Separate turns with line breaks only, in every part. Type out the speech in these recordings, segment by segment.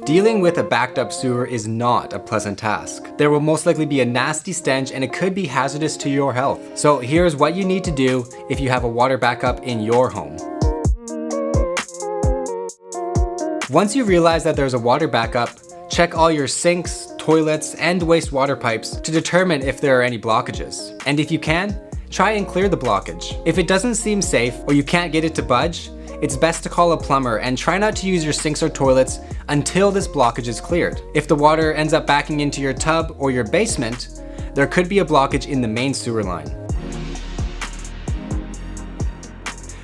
Dealing with a backed up sewer is not a pleasant task. There will most likely be a nasty stench and it could be hazardous to your health. So here's what you need to do if you have a water backup in your home. Once you realize that there's a water backup, check all your sinks, toilets, and wastewater pipes to determine if there are any blockages. And if you can, try and clear the blockage. If it doesn't seem safe or you can't get it to budge, it's best to call a plumber and try not to use your sinks or toilets until this blockage is cleared. If the water ends up backing into your tub or your basement, there could be a blockage in the main sewer line.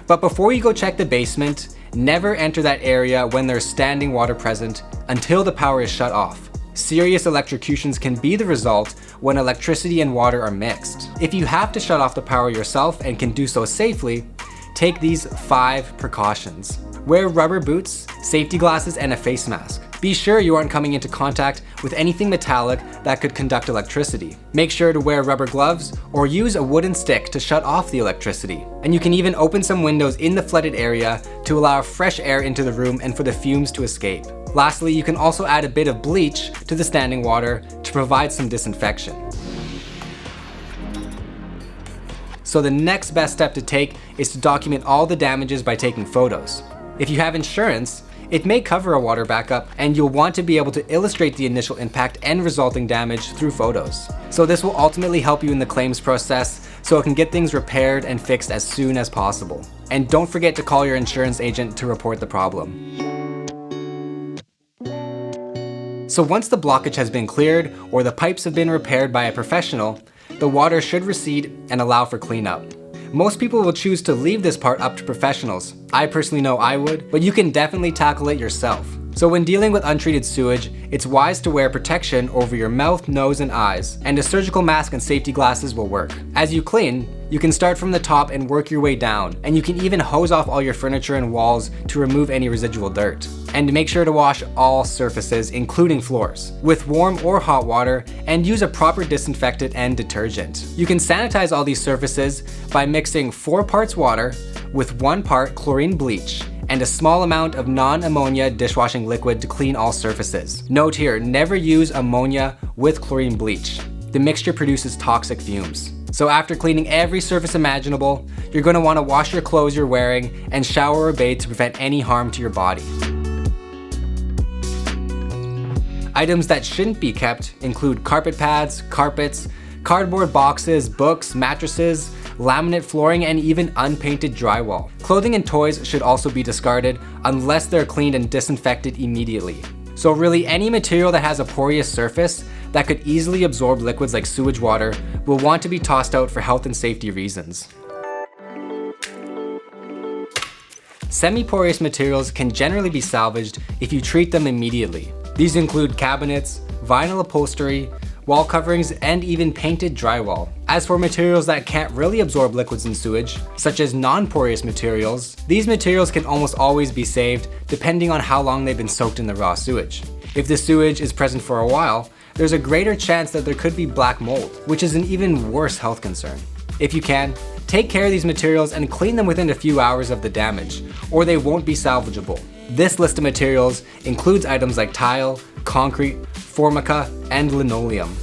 But before you go check the basement, never enter that area when there's standing water present until the power is shut off. Serious electrocutions can be the result when electricity and water are mixed. If you have to shut off the power yourself and can do so safely, take these 5 precautions. Wear rubber boots, safety glasses, and a face mask. Be sure you aren't coming into contact with anything metallic that could conduct electricity. Make sure to wear rubber gloves or use a wooden stick to shut off the electricity. And you can even open some windows in the flooded area to allow fresh air into the room and for the fumes to escape. Lastly, you can also add a bit of bleach to the standing water to provide some disinfection. So the next best step to take is to document all the damages by taking photos. If you have insurance, it may cover a water backup and you'll want to be able to illustrate the initial impact and resulting damage through photos. So this will ultimately help you in the claims process so it can get things repaired and fixed as soon as possible. And don't forget to call your insurance agent to report the problem. So once the blockage has been cleared or the pipes have been repaired by a professional, the water should recede and allow for cleanup. Most people will choose to leave this part up to professionals. I personally know I would, but you can definitely tackle it yourself. So when dealing with untreated sewage, it's wise to wear protection over your mouth, nose, and eyes, and a surgical mask and safety glasses will work. As you clean, you can start from the top and work your way down, and you can even hose off all your furniture and walls to remove any residual dirt. And make sure to wash all surfaces, including floors, with warm or hot water, and use a proper disinfectant and detergent. You can sanitize all these surfaces by mixing 4 parts water with 1 part chlorine bleach and a small amount of non-ammonia dishwashing liquid to clean all surfaces. Note here, never use ammonia with chlorine bleach. The mixture produces toxic fumes. So after cleaning every surface imaginable, you're going to want to wash your clothes you're wearing and shower or bathe to prevent any harm to your body. Items that shouldn't be kept include carpet pads, carpets, cardboard boxes, books, mattresses, laminate flooring, and even unpainted drywall. Clothing and toys should also be discarded unless they're cleaned and disinfected immediately. So really any material that has a porous surface that could easily absorb liquids like sewage water will want to be tossed out for health and safety reasons. Semi-porous materials can generally be salvaged if you treat them immediately. These include cabinets, vinyl upholstery, wall coverings, and even painted drywall. As for materials that can't really absorb liquids in sewage, such as non-porous materials, these materials can almost always be saved depending on how long they've been soaked in the raw sewage. If the sewage is present for a while, there's a greater chance that there could be black mold, which is an even worse health concern. If you can, take care of these materials and clean them within a few hours of the damage, or they won't be salvageable. This list of materials includes items like tile, concrete, formica, and linoleum.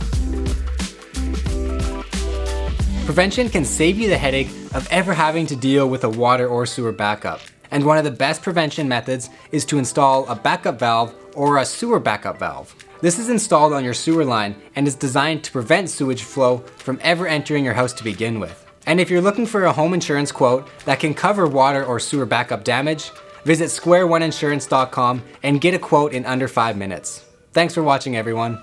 Prevention can save you the headache of ever having to deal with a water or sewer backup. And one of the best prevention methods is to install a backup valve or a sewer backup valve. This is installed on your sewer line and is designed to prevent sewage flow from ever entering your house to begin with. And if you're looking for a home insurance quote that can cover water or sewer backup damage, visit squareoneinsurance.com and get a quote in under 5 minutes. Thanks for watching, everyone.